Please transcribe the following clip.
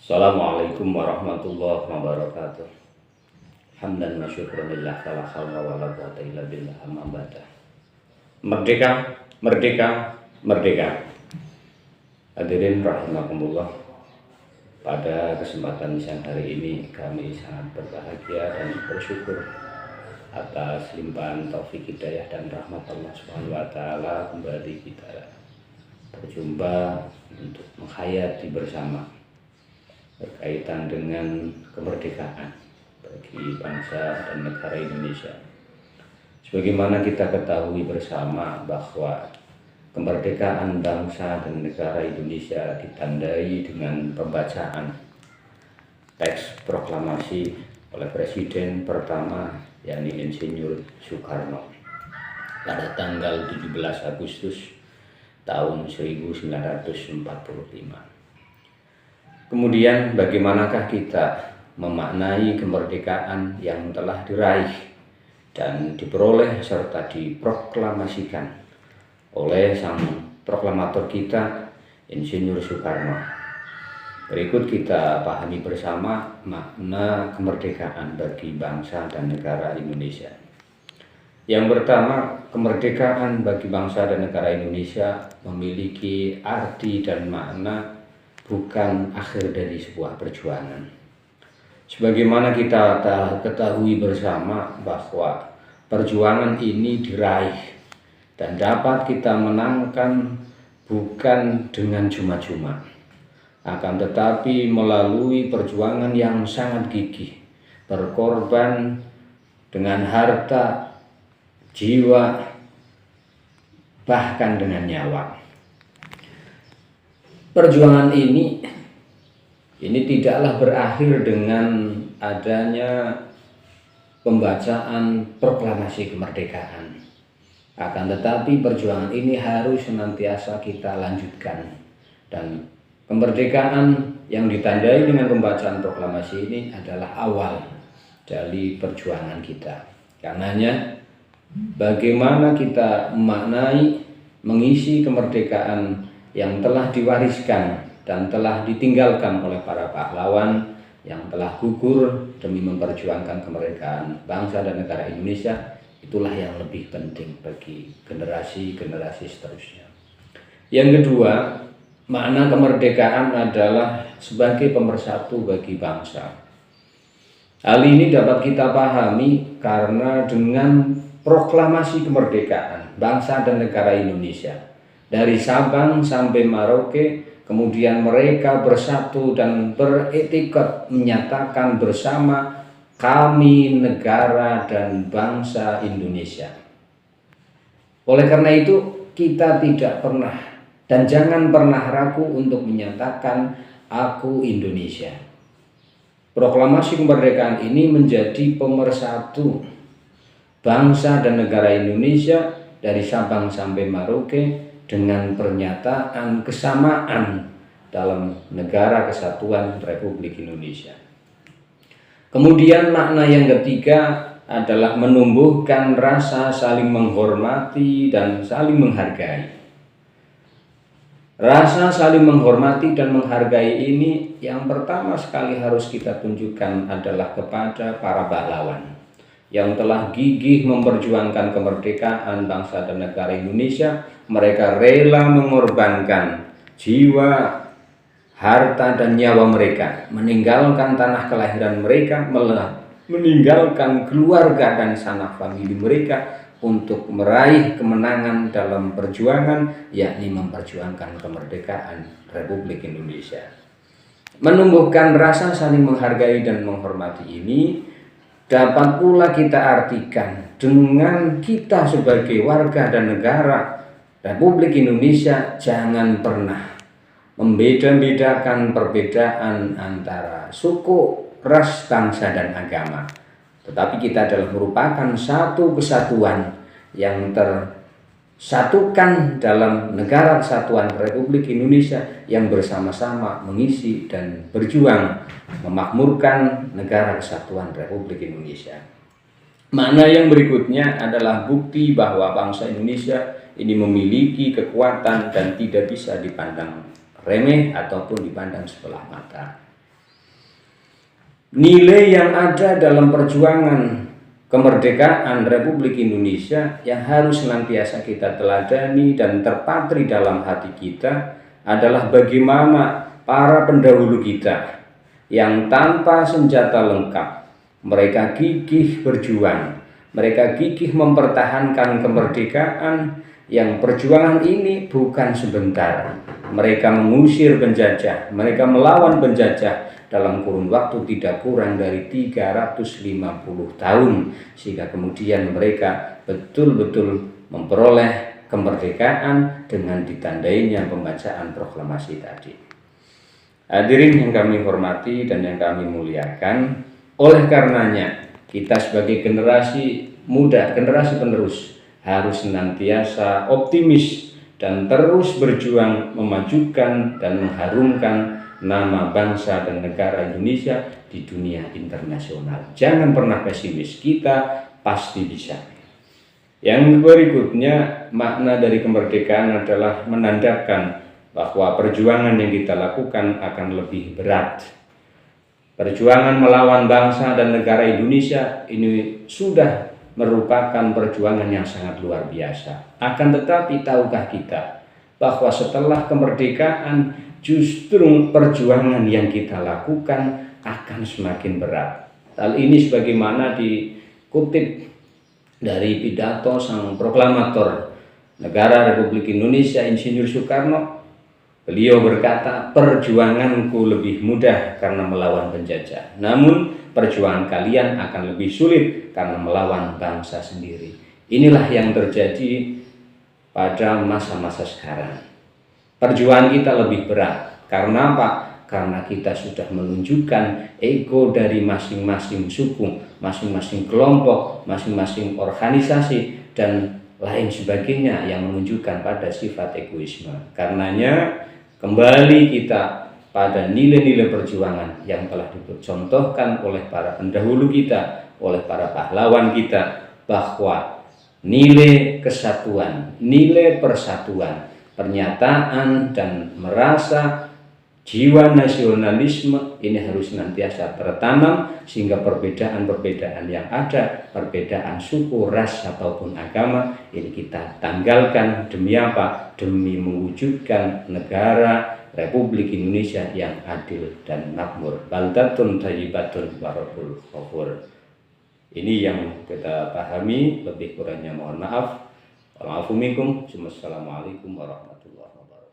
Assalamualaikum warahmatullahi wabarakatuh. Hamdan wa syukran lillah fala haula wala quwwata illa billah amma ba'da. Merdeka, merdeka, merdeka. Hadirin rahimakumullah. Pada kesempatan siang hari ini kami sangat berbahagia dan bersyukur atas limpahan taufik hidayah dan rahmat Allah Subhanahu wa taala kembali kita berjumpa untuk menghayati bersama berkaitan dengan kemerdekaan bagi bangsa dan negara Indonesia. Sebagaimana kita ketahui bersama bahwa kemerdekaan bangsa dan negara Indonesia ditandai dengan pembacaan teks proklamasi oleh Presiden pertama yakni Insinyur Soekarno pada tanggal 17 Agustus tahun 1945. Kemudian bagaimanakah kita memaknai kemerdekaan yang telah diraih dan diperoleh serta diproklamasikan oleh sang proklamator kita Insinyur Soekarno. Berikut kita pahami bersama makna kemerdekaan bagi bangsa dan negara Indonesia. Yang pertama, kemerdekaan bagi bangsa dan negara Indonesia memiliki arti dan makna bukan akhir dari sebuah perjuangan. Sebagaimana kita ketahui bersama bahwa perjuangan ini diraih dan dapat kita menangkan bukan dengan cuma-cuma, akan tetapi melalui perjuangan yang sangat gigih, berkorban dengan harta, jiwa, bahkan dengan nyawa. Perjuangan ini tidaklah berakhir dengan adanya pembacaan proklamasi kemerdekaan. Akan tetapi perjuangan ini harus senantiasa kita lanjutkan. Dan kemerdekaan yang ditandai dengan pembacaan proklamasi ini adalah awal dari perjuangan kita. Karenanya bagaimana kita memaknai, mengisi kemerdekaan yang telah diwariskan dan telah ditinggalkan oleh para pahlawan yang telah gugur demi memperjuangkan kemerdekaan bangsa dan negara Indonesia, itulah yang lebih penting bagi generasi-generasi seterusnya. Yang kedua, makna kemerdekaan adalah sebagai pemersatu bagi bangsa. Hal ini dapat kita pahami karena dengan proklamasi kemerdekaan bangsa dan negara Indonesia, dari Sabang sampai Merauke, kemudian mereka bersatu dan beriktikad menyatakan bersama, kami negara dan bangsa Indonesia. Oleh karena itu, kita tidak pernah dan jangan pernah ragu untuk menyatakan aku Indonesia. Proklamasi kemerdekaan ini menjadi pemersatu bangsa dan negara Indonesia dari Sabang sampai Merauke dengan pernyataan kesamaan dalam negara kesatuan Republik Indonesia. Kemudian makna yang ketiga adalah menumbuhkan rasa saling menghormati dan saling menghargai. Rasa saling menghormati dan menghargai ini yang pertama sekali harus kita tunjukkan adalah kepada para pahlawan yang telah gigih memperjuangkan kemerdekaan bangsa dan negara Indonesia. Mereka rela mengorbankan jiwa, harta, dan nyawa mereka, meninggalkan tanah kelahiran mereka, meninggalkan keluarga dan sanak famili mereka untuk meraih kemenangan dalam perjuangan, yakni memperjuangkan kemerdekaan Republik Indonesia. Menumbuhkan rasa saling menghargai dan menghormati ini dapat pula kita artikan dengan kita sebagai warga dan negara Republik Indonesia jangan pernah membeda-bedakan perbedaan antara suku, ras, bangsa, dan agama. Tetapi kita adalah merupakan satu kesatuan yang tersatukan dalam negara kesatuan Republik Indonesia yang bersama-sama mengisi dan berjuang memakmurkan negara kesatuan Republik Indonesia. Makna yang berikutnya adalah bukti bahwa bangsa Indonesia ini memiliki kekuatan dan tidak bisa dipandang remeh ataupun dipandang sebelah mata. nilai yang ada dalam perjuangan kemerdekaan Republik Indonesia yang harus senantiasa kita teladani dan terpatri dalam hati kita adalah bagaimana para pendahulu kita yang tanpa senjata lengkap, mereka gigih berjuang, mereka gigih mempertahankan kemerdekaan, yang perjuangan ini bukan sebentar. Mereka mengusir penjajah, mereka melawan penjajah dalam kurun waktu tidak kurang dari 350 tahun, sehingga kemudian mereka betul-betul memperoleh kemerdekaan dengan ditandainya pembacaan proklamasi tadi. Hadirin yang kami hormati dan yang kami muliakan, oleh karenanya kita sebagai generasi muda, generasi penerus harus senantiasa optimis dan terus berjuang memajukan dan mengharumkan nama bangsa dan negara Indonesia di dunia internasional. Jangan pernah pesimis, kita pasti bisa. Yang berikutnya, makna dari kemerdekaan adalah menandakan bahwa perjuangan yang kita lakukan akan lebih berat. Perjuangan melawan bangsa dan negara Indonesia ini sudah merupakan perjuangan yang sangat luar biasa. Akan tetapi tahukah kita bahwa setelah kemerdekaan justru perjuangan yang kita lakukan akan semakin berat. Hal ini sebagaimana dikutip dari pidato sang proklamator negara Republik Indonesia Insinyur Soekarno. Beliau berkata, perjuanganku lebih mudah karena melawan penjajah, namun perjuangan kalian akan lebih sulit karena melawan bangsa sendiri. Inilah yang terjadi pada masa-masa sekarang. Perjuangan kita lebih berat. Karena apa? Karena kita sudah menunjukkan ego dari masing-masing suku, masing-masing kelompok, masing-masing organisasi, dan lain sebagainya yang menunjukkan pada sifat egoisme. Karenanya kembali kita pada nilai-nilai perjuangan yang telah dicontohkan oleh para pendahulu kita, oleh para pahlawan kita, bahwa nilai kesatuan, nilai persatuan, pernyataan dan merasa jiwa nasionalisme ini harus senantiasa tertanam, sehingga perbedaan-perbedaan yang ada, perbedaan suku, ras ataupun agama, ini kita tanggalkan demi apa? Demi mewujudkan negara Republik Indonesia yang adil dan makmur. Baldatun thayyibatun wa rabbul ghafur. Ini yang kita pahami, lebih kurangnya mohon maaf. Wassalamualaikum warahmatullahi wabarakatuh.